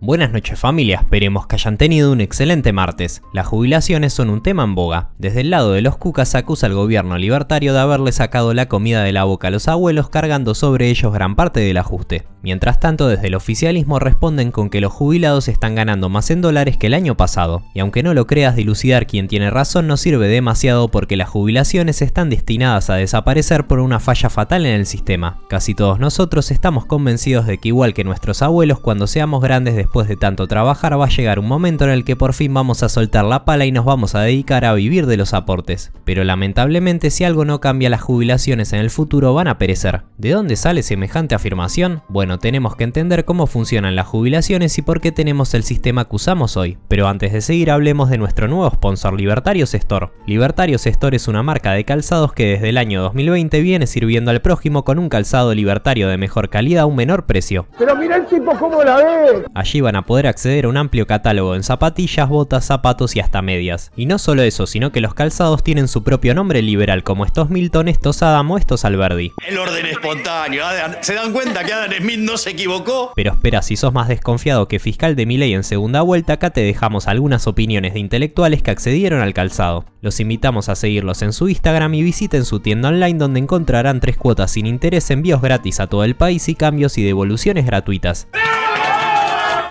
Buenas noches familia, esperemos que hayan tenido un excelente martes. Las jubilaciones son un tema en boga. Desde el lado de los cucas se acusa al gobierno libertario de haberle sacado la comida de la boca a los abuelos, cargando sobre ellos gran parte del ajuste. Mientras tanto, desde el oficialismo responden con que los jubilados están ganando más en dólares que el año pasado. Y aunque no lo creas, dilucidar quién tiene razón no sirve demasiado porque las jubilaciones están destinadas a desaparecer por una falla fatal en el sistema. Casi todos nosotros estamos convencidos de que igual que nuestros abuelos, cuando seamos grandes después de tanto trabajar va a llegar un momento en el que por fin vamos a soltar la pala y nos vamos a dedicar a vivir de los aportes. Pero lamentablemente si algo no cambia, las jubilaciones en el futuro van a perecer. ¿De dónde sale semejante afirmación? Bueno, tenemos que entender cómo funcionan las jubilaciones y por qué tenemos el sistema que usamos hoy. Pero antes de seguir hablemos de nuestro nuevo sponsor, Libertarios Store. Libertarios Store es una marca de calzados que desde el año 2020 viene sirviendo al prójimo con un calzado libertario de mejor calidad a un menor precio. Pero mira el tipo cómo la ve. Allí van a poder acceder a un amplio catálogo en zapatillas, botas, zapatos y hasta medias. Y no solo eso, sino que los calzados tienen su propio nombre liberal, como estos Milton, estos Adam o estos Alberdi. El orden espontáneo, ¿se dan cuenta que Adam Smith no se equivocó? Pero espera, si sos más desconfiado que fiscal de Milei en segunda vuelta, acá te dejamos algunas opiniones de intelectuales que accedieron al calzado. Los invitamos a seguirlos en su Instagram y visiten su tienda online donde encontrarán 3 cuotas sin interés, envíos gratis a todo el país y cambios y devoluciones gratuitas.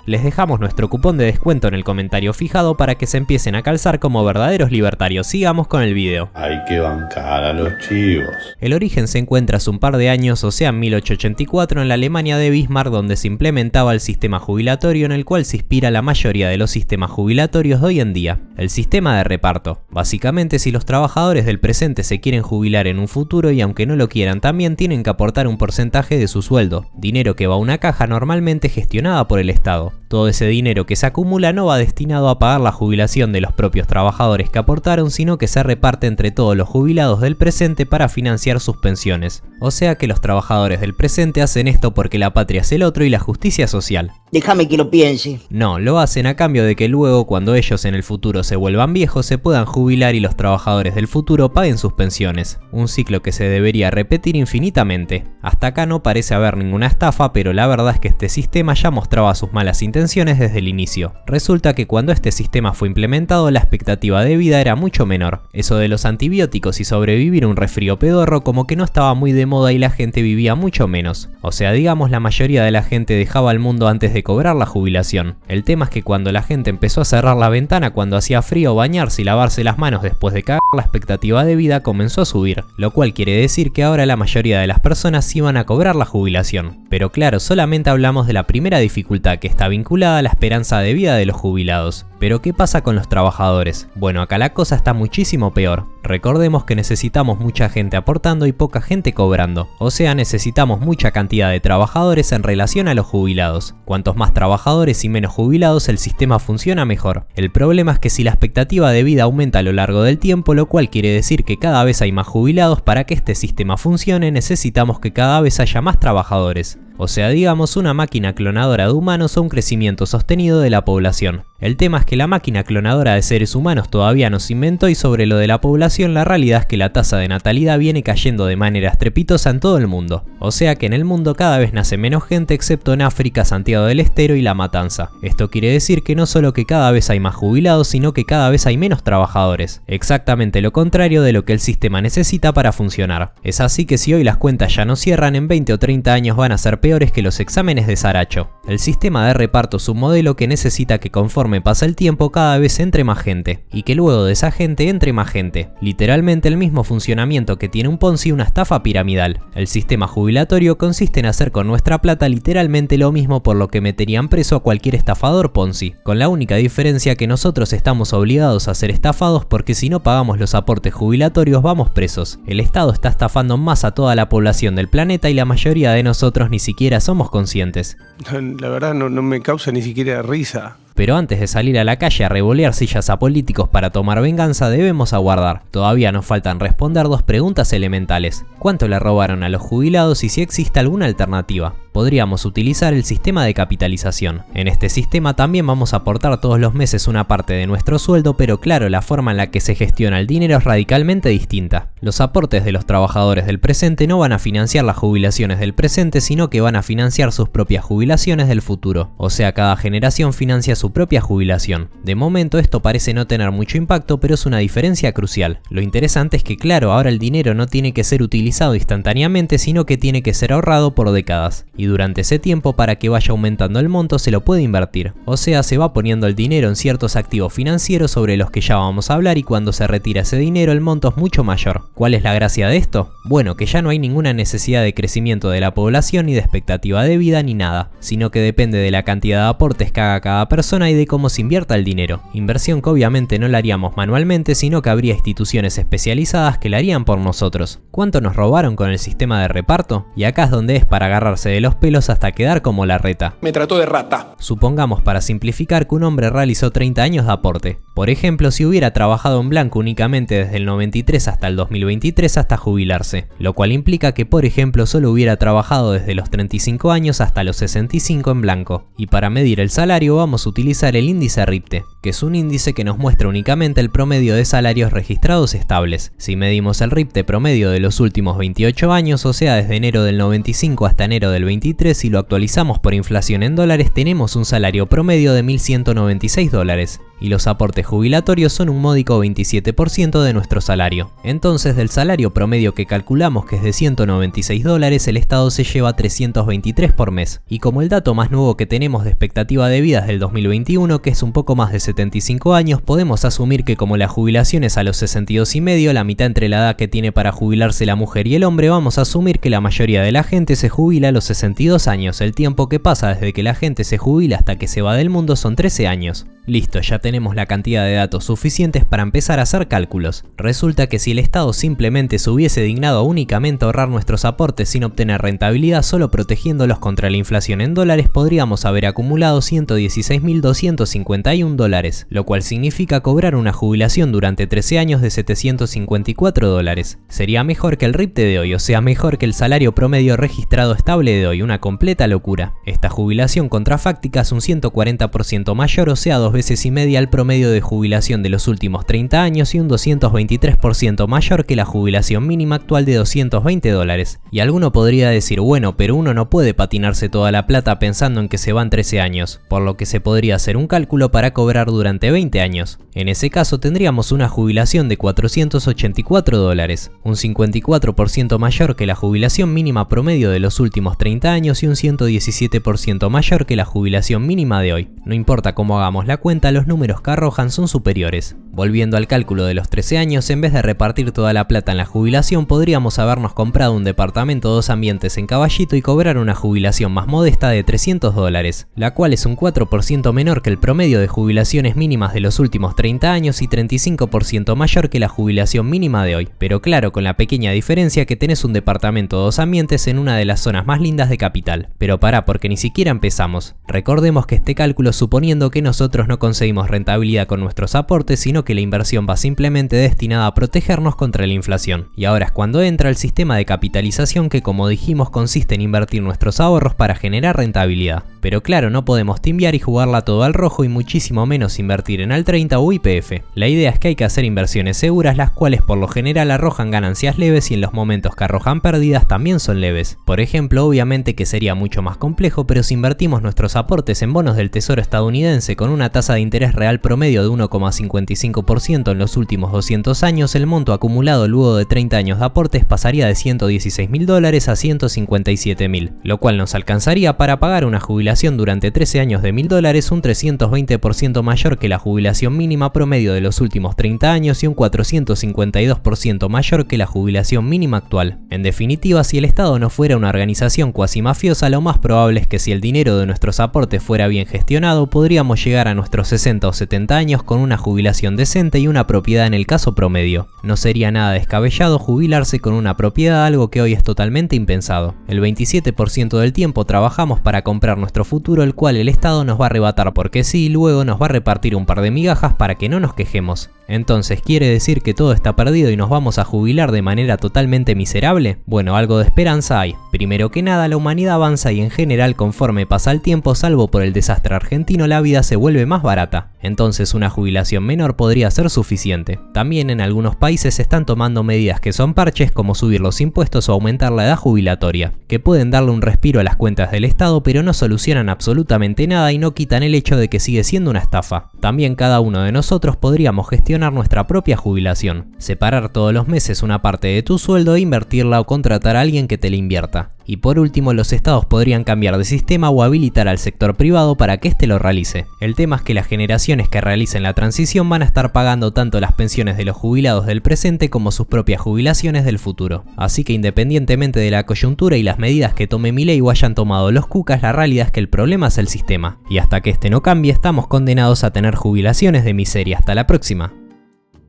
Les dejamos nuestro cupón de descuento en el comentario fijado para que se empiecen a calzar como verdaderos libertarios. Sigamos con el video. Hay que bancar a los chivos. El origen se encuentra hace un par de años, o sea en 1884, en la Alemania de Bismarck, donde se implementaba el sistema jubilatorio en el cual se inspira la mayoría de los sistemas jubilatorios de hoy en día. El sistema de reparto. Básicamente, si los trabajadores del presente se quieren jubilar en un futuro y aunque no lo quieran también tienen que aportar un porcentaje de su sueldo, dinero que va a una caja normalmente gestionada por el Estado. Todo ese dinero que se acumula no va destinado a pagar la jubilación de los propios trabajadores que aportaron, sino que se reparte entre todos los jubilados del presente para financiar sus pensiones. O sea que los trabajadores del presente hacen esto porque la patria es el otro y la justicia social. Déjame que lo piense. No, lo hacen a cambio de que luego, cuando ellos en el futuro se vuelvan viejos, se puedan jubilar y los trabajadores del futuro paguen sus pensiones. Un ciclo que se debería repetir infinitamente. Hasta acá no parece haber ninguna estafa, pero la verdad es que este sistema ya mostraba sus malas intenciones desde el inicio. Resulta que cuando este sistema fue implementado, la expectativa de vida era mucho menor. Eso de los antibióticos y sobrevivir a un resfrío pedorro como que no estaba muy de moda y la gente vivía mucho menos. O sea, digamos, la mayoría de la gente dejaba el mundo antes de cobrar la jubilación. El tema es que cuando la gente empezó a cerrar la ventana cuando hacía frío, bañarse y lavarse las manos después de cagar, la expectativa de vida comenzó a subir, lo cual quiere decir que ahora la mayoría de las personas iban a cobrar la jubilación. Pero claro, solamente hablamos de la primera dificultad, que está vinculada a la esperanza de vida de los jubilados. Pero ¿qué pasa con los trabajadores? Bueno, acá la cosa está muchísimo peor. Recordemos que necesitamos mucha gente aportando y poca gente cobrando. O sea, necesitamos mucha cantidad de trabajadores en relación a los jubilados. Cuantos más trabajadores y menos jubilados, el sistema funciona mejor. El problema es que si la expectativa de vida aumenta a lo largo del tiempo, lo cual quiere decir que cada vez hay más jubilados, para que este sistema funcione necesitamos que cada vez haya más trabajadores. O sea, digamos, una máquina clonadora de humanos o un crecimiento sostenido de la población. El tema es que la máquina clonadora de seres humanos todavía no se inventó y sobre lo de la población, la realidad es que la tasa de natalidad viene cayendo de manera estrepitosa en todo el mundo. O sea que en el mundo cada vez nace menos gente excepto en África, Santiago del Estero y La Matanza. Esto quiere decir que no solo que cada vez hay más jubilados, sino que cada vez hay menos trabajadores. Exactamente lo contrario de lo que el sistema necesita para funcionar. Es así que si hoy las cuentas ya no cierran, en 20 o 30 años van a ser peores que los exámenes de Saracho. El sistema de reparto es un modelo que necesita que conforme pasa el tiempo cada vez entre más gente, y que luego de esa gente entre más gente. Literalmente el mismo funcionamiento que tiene un Ponzi, una estafa piramidal. El sistema jubilatorio consiste en hacer con nuestra plata literalmente lo mismo por lo que meterían preso a cualquier estafador Ponzi, con la única diferencia que nosotros estamos obligados a ser estafados porque si no pagamos los aportes jubilatorios vamos presos. El Estado está estafando más a toda la población del planeta y la mayoría de nosotros ni siquiera somos conscientes. La verdad no me causa ni siquiera risa. Pero antes de salir a la calle a revolear sillas a políticos para tomar venganza, debemos aguardar. Todavía nos faltan responder dos preguntas elementales. ¿Cuánto le robaron a los jubilados y si existe alguna alternativa? Podríamos utilizar el sistema de capitalización. En este sistema también vamos a aportar todos los meses una parte de nuestro sueldo, pero claro, la forma en la que se gestiona el dinero es radicalmente distinta. Los aportes de los trabajadores del presente no van a financiar las jubilaciones del presente, sino que van a financiar sus propias jubilaciones del futuro. O sea, cada generación financia su propia jubilación. De momento esto parece no tener mucho impacto, pero es una diferencia crucial. Lo interesante es que claro, ahora el dinero no tiene que ser utilizado instantáneamente, sino que tiene que ser ahorrado por décadas. Y durante ese tiempo, para que vaya aumentando el monto, se lo puede invertir. O sea, se va poniendo el dinero en ciertos activos financieros sobre los que ya vamos a hablar y cuando se retira ese dinero el monto es mucho mayor. ¿Cuál es la gracia de esto? Bueno, que ya no hay ninguna necesidad de crecimiento de la población ni de expectativa de vida ni nada, sino que depende de la cantidad de aportes que haga cada persona y de cómo se invierta el dinero. Inversión que obviamente no la haríamos manualmente, sino que habría instituciones especializadas que la harían por nosotros. ¿Cuánto nos robaron con el sistema de reparto? Y acá es donde es para agarrarse de los pelos hasta quedar como la reta. Me trató de rata. Supongamos para simplificar que un hombre realizó 30 años de aporte. Por ejemplo, si hubiera trabajado en blanco únicamente desde el 93 hasta el 2023 hasta jubilarse, lo cual implica que por ejemplo solo hubiera trabajado desde los 35 años hasta los 65 en blanco. Y para medir el salario vamos a utilizar el índice RIPTE, que es un índice que nos muestra únicamente el promedio de salarios registrados estables. Si medimos el RIPTE promedio de los últimos 28 años, o sea desde enero del 95 hasta enero del 23 y lo actualizamos por inflación en dólares, tenemos un salario promedio de $1.196 y los aportes jubilatorios son un módico 27% de nuestro salario. Entonces del salario promedio que calculamos, que es de $196, el Estado se lleva 323 por mes. Y como el dato más nuevo que tenemos de expectativa de vida es del 2021, que es un poco más de 75 años, podemos asumir que como la jubilación es a los 62 y medio, la mitad entre la edad que tiene para jubilarse la mujer y el hombre, vamos a asumir que la mayoría de la gente se jubila a los 62 años. El tiempo que pasa desde que la gente se jubila hasta que se va del mundo son 13 años. Listo, ya tenemos la cantidad de datos suficientes para empezar a hacer cálculos. Resulta que si el Estado simplemente se hubiese dignado a únicamente ahorrar nuestros aportes sin obtener rentabilidad, solo protegiéndolos contra la inflación en dólares, podríamos haber acumulado $116.251, lo cual significa cobrar una jubilación durante 13 años de $754. Sería mejor que el RIPTE de hoy, o sea, mejor que el salario promedio registrado estable de hoy, una completa locura. Esta jubilación contrafáctica es un 140% mayor, o sea, 2 veces y media al promedio de jubilación de los últimos 30 años y un 223% mayor que la jubilación mínima actual de $220. Y alguno podría decir, bueno, pero uno no puede patinarse toda la plata pensando en que se van 13 años, por lo que se podría hacer un cálculo para cobrar durante 20 años. En ese caso tendríamos una jubilación de $484, un 54% mayor que la jubilación mínima promedio de los últimos 30 años y un 117% mayor que la jubilación mínima de hoy. No importa cómo hagamos la cuenta, los números que arrojan son superiores. Volviendo al cálculo de los 13 años, en vez de repartir toda la plata en la jubilación, podríamos habernos comprado un departamento 2 ambientes en Caballito y cobrar una jubilación más modesta de $300, la cual es un 4% menor que el promedio de jubilaciones mínimas de los últimos 30 años y 35% mayor que la jubilación mínima de hoy. Pero claro, con la pequeña diferencia que tenés un departamento 2 ambientes en una de las zonas más lindas de Capital. Pero pará, porque ni siquiera empezamos. Recordemos que este cálculo suponiendo que nosotros no conseguimos rentabilidad con nuestros aportes, sino que la inversión va simplemente destinada a protegernos contra la inflación. Y ahora es cuando entra el sistema de capitalización que, como dijimos, consiste en invertir nuestros ahorros para generar rentabilidad. Pero claro, no podemos timbiar y jugarla todo al rojo y muchísimo menos invertir en al 30 o YPF. La idea es que hay que hacer inversiones seguras, las cuales por lo general arrojan ganancias leves y en los momentos que arrojan pérdidas también son leves. Por ejemplo, obviamente que sería mucho más complejo, pero si invertimos nuestros aportes en bonos del Tesoro estadounidense con una tasa de interés real promedio de 1,55% en los últimos 200 años, el monto acumulado luego de 30 años de aportes pasaría de $116.000 a $157.000, lo cual nos alcanzaría para pagar una jubilación durante 13 años de $1.000, un 320% mayor que la jubilación mínima promedio de los últimos 30 años y un 452% mayor que la jubilación mínima actual. En definitiva, si el Estado no fuera una organización cuasi mafiosa, lo más probable es que si el dinero de nuestros aportes fuera bien gestionado, podríamos llegar a nuestros 60 o 70 años con una jubilación decente y una propiedad en el caso promedio. No sería nada descabellado jubilarse con una propiedad, algo que hoy es totalmente impensado. El 27% del tiempo trabajamos para comprar nuestro nuestro futuro, el cual el Estado nos va a arrebatar porque sí, y luego nos va a repartir un par de migajas para que no nos quejemos. Entonces, ¿quiere decir que todo está perdido y nos vamos a jubilar de manera totalmente miserable? Bueno, algo de esperanza hay. Primero que nada, la humanidad avanza y en general, conforme pasa el tiempo, salvo por el desastre argentino, la vida se vuelve más barata. Entonces, una jubilación menor podría ser suficiente. También en algunos países se están tomando medidas que son parches, como subir los impuestos o aumentar la edad jubilatoria, que pueden darle un respiro a las cuentas del Estado, pero no solucionan absolutamente nada y no quitan el hecho de que sigue siendo una estafa. También cada uno de nosotros podríamos gestionar nuestra propia jubilación, separar todos los meses una parte de tu sueldo e invertirla o contratar a alguien que te la invierta. Y por último, los estados podrían cambiar de sistema o habilitar al sector privado para que éste lo realice. El tema es que las generaciones que realicen la transición van a estar pagando tanto las pensiones de los jubilados del presente como sus propias jubilaciones del futuro. Así que independientemente de la coyuntura y las medidas que tome Milei o hayan tomado los cucas, la realidad es que el problema es el sistema. Y hasta que este no cambie, estamos condenados a tener jubilaciones de miseria. Hasta la próxima.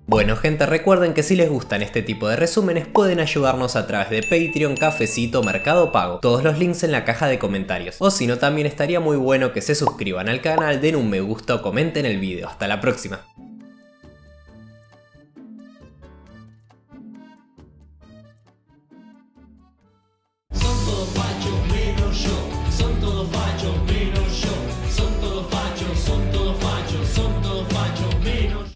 Bueno gente, recuerden que si les gustan este tipo de resúmenes pueden ayudarnos a través de Patreon, Cafecito, Mercado Pago. Todos los links en la caja de comentarios. O si no, también estaría muy bueno que se suscriban al canal, den un me gusta o comenten el video. Hasta la próxima. Son todos fachos menos yo, son todos fachos menos yo, son todos fachos, son todos